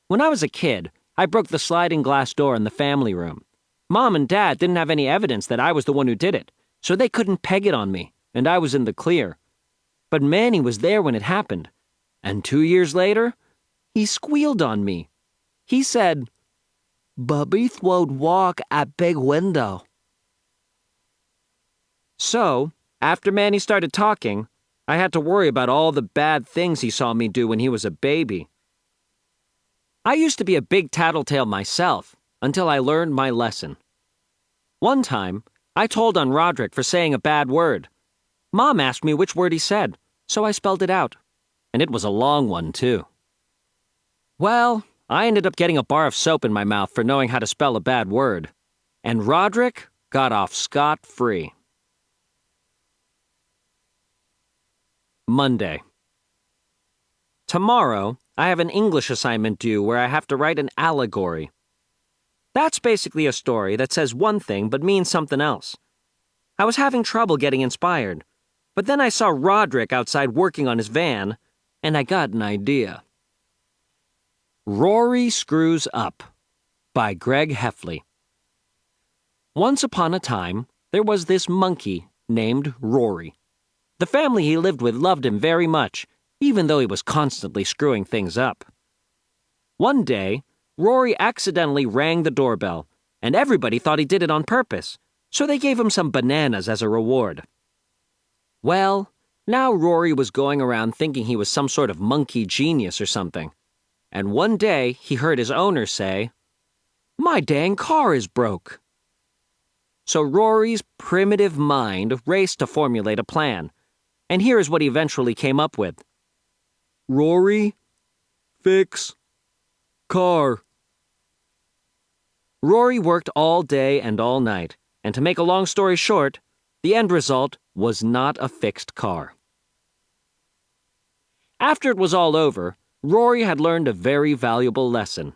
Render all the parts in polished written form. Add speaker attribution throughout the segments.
Speaker 1: When I was a kid, I broke the sliding glass door in the family room. Mom and Dad didn't have any evidence that I was the one who did it, so they couldn't peg it on me, and I was in the clear. But Manny was there when it happened, and 2 years later, he squealed on me. He said, "Bubby would walk at big window." So, after Manny started talking, I had to worry about all the bad things he saw me do when he was a baby. I used to be a big tattletale myself, until I learned my lesson. One time, I told on Roderick for saying a bad word. Mom asked me which word he said, so I spelled it out. And it was a long one, too. Well, I ended up getting a bar of soap in my mouth for knowing how to spell a bad word. And Roderick got off scot-free. Monday. Tomorrow, I have an English assignment due where I have to write an allegory. That's basically a story that says one thing but means something else. I was having trouble getting inspired, but then I saw Roderick outside working on his van, and I got an idea. Rory Screws Up by Greg Heffley. Once upon a time, there was this monkey named Rory. The family he lived with loved him very much, even though he was constantly screwing things up. One day, Rory accidentally rang the doorbell, and everybody thought he did it on purpose, so they gave him some bananas as a reward. Well, now Rory was going around thinking he was some sort of monkey genius or something, and one day he heard his owner say, "My dang car is broke." So Rory's primitive mind raced to formulate a plan, and here is what he eventually came up with. Rory, fix, car. Rory worked all day and all night, and to make a long story short, the end result was not a fixed car. After it was all over, Rory had learned a very valuable lesson.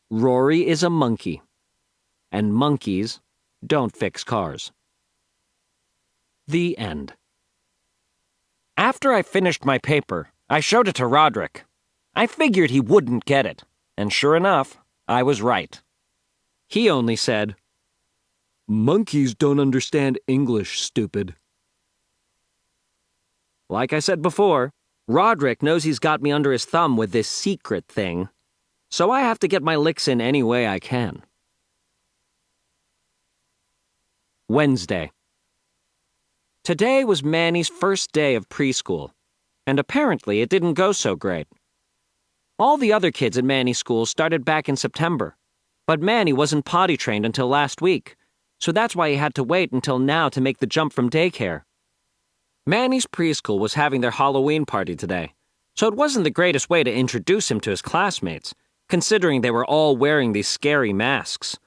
Speaker 1: Rory is a monkey, and monkeys don't fix cars. The end. After I finished my paper, I showed it to Roderick. I figured he wouldn't get it, and sure enough, I was right. He only said, "Monkeys don't understand English, stupid." Like I said before, Roderick knows he's got me under his thumb with this secret thing, so I have to get my licks in any way I can. Wednesday. Today was Manny's first day of preschool, and apparently it didn't go so great. All the other kids at Manny's school started back in September, but Manny wasn't potty trained until last week, so that's why he had to wait until now to make the jump from daycare. Manny's preschool was having their Halloween party today, so it wasn't the greatest way to introduce him to his classmates, considering they were all wearing these scary masks.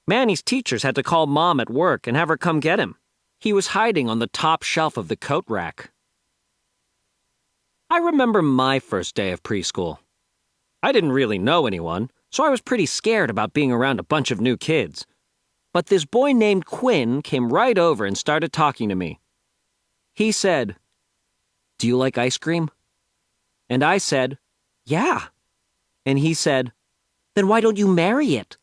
Speaker 1: Manny's teachers had to call Mom at work and have her come get him. He was hiding on the top shelf of the coat rack. I remember my first day of preschool. I didn't really know anyone, so I was pretty scared about being around a bunch of new kids. But this boy named Quinn came right over and started talking to me. He said, "Do you like ice cream?" And I said, "Yeah." And he said, "Then why don't you marry it?"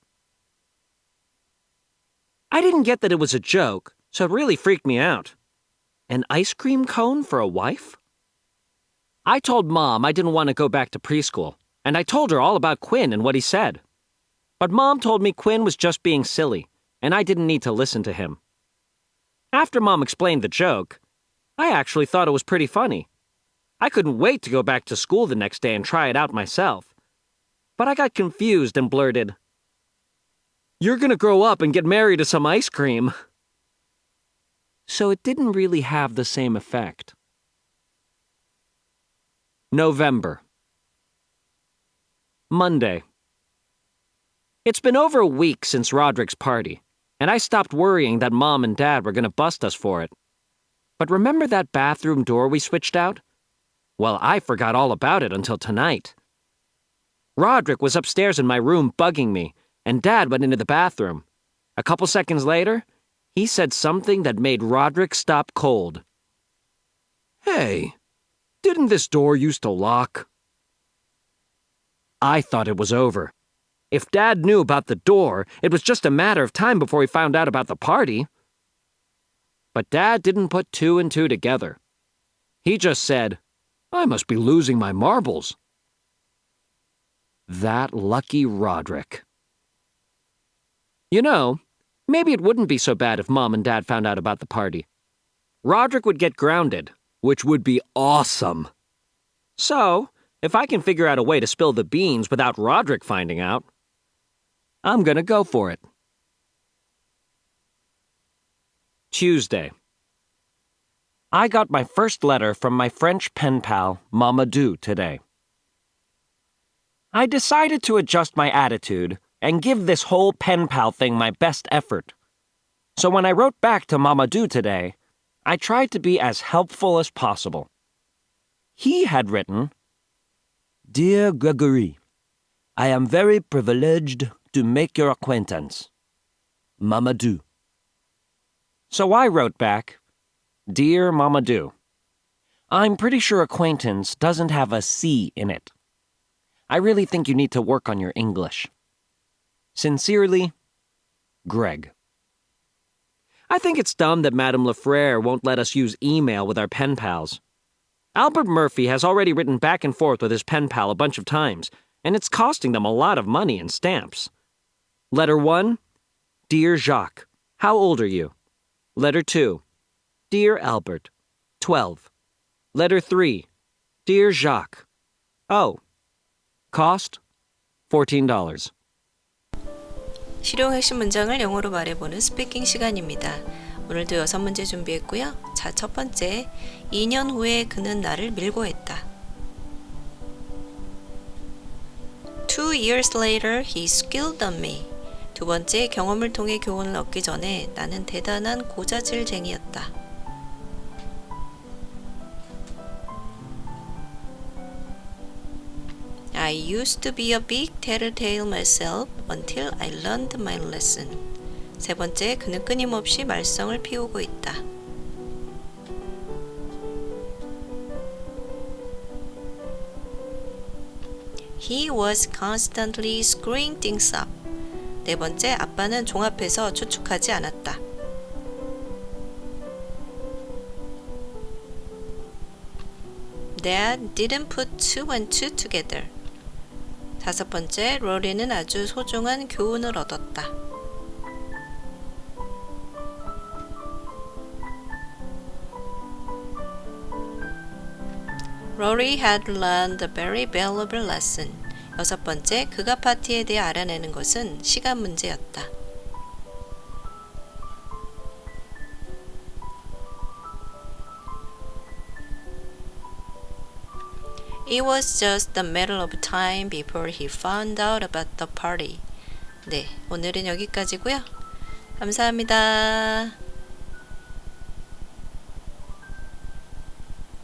Speaker 1: I didn't get that it was a joke, so it really freaked me out. An ice cream cone for a wife? I told Mom I didn't want to go back to preschool, and I told her all about Quinn and what he said. But Mom told me Quinn was just being silly, and I didn't need to listen to him. After Mom explained the joke, I actually thought it was pretty funny. I couldn't wait to go back to school the next day and try it out myself. But I got confused and blurted, "You're gonna grow up and get married to some ice cream." So it didn't really have the same effect. November. Monday. It's been over a week since Roderick's party, and I stopped worrying that Mom and Dad were going to bust us for it. But remember that bathroom door we switched out? Well, I forgot all about it until tonight. Roderick was upstairs in my room bugging me, and Dad went into the bathroom. A couple seconds later, he said something that made Roderick stop cold. "Hey, didn't this door used to lock?" I thought it was over. If Dad knew about the door, it was just a matter of time before he found out about the party. But Dad didn't put two and two together. He just said, I must be losing my marbles. That lucky Roderick. You know, maybe it wouldn't be so bad if Mom and Dad found out about the party. Roderick would get grounded, which would be awesome. So, if I can figure out a way to spill the beans without Roderick finding out, I'm gonna go for it. Tuesday. I got my first letter from my French pen pal, Mamadou, today. I decided to adjust my attitude and give this whole pen pal thing my best effort. So when I wrote back to Mamadou today, I tried to be as helpful as possible. He had written, Dear Gregory, I am very privileged to make your acquaintance. Mamadou. So I wrote back, Dear Mamadou, I'm pretty sure acquaintance doesn't have a C in it. I really think you need to work on your English. Sincerely, Greg. I think it's dumb that Madame Lefrère won't let us use email with our pen pals. Albert Murphy has already written back and forth with his pen pal a bunch of times, and it's costing them a lot of money in stamps. Letter 1, Dear Jacques, how old are you? Letter 2, Dear Albert, 12. Letter 3, Dear Jacques. Oh. Cost, $14.
Speaker 2: 실용 핵심 문장을 영어로 말해보는 스피킹 시간입니다. 오늘도 6문제 준비했고요. 자, 첫 번째, 2년 후에 그는 나를 밀고했다. 2 years later, he skilled on me. 두 번째, 경험을 통해 교훈을 얻기 전에 나는 대단한 고자질쟁이였다. I used to be a big tattletale myself until I learned my lesson. 세 번째, 그는 끊임없이 말썽을 피우고 있다. He was constantly screwing things up. 네 번째, 아빠는 종합해서 추측하지 않았다. Dad didn't put two and two together. 다섯 번째, 로리는 아주 소중한 교훈을 얻었다. Rory had learned a very valuable lesson. 여섯 번째, 그가 파티에 대해 알아내는 것은 시간 문제였다. It was just a matter of time before he found out about the party. 네, 오늘은 여기까지고요. 감사합니다.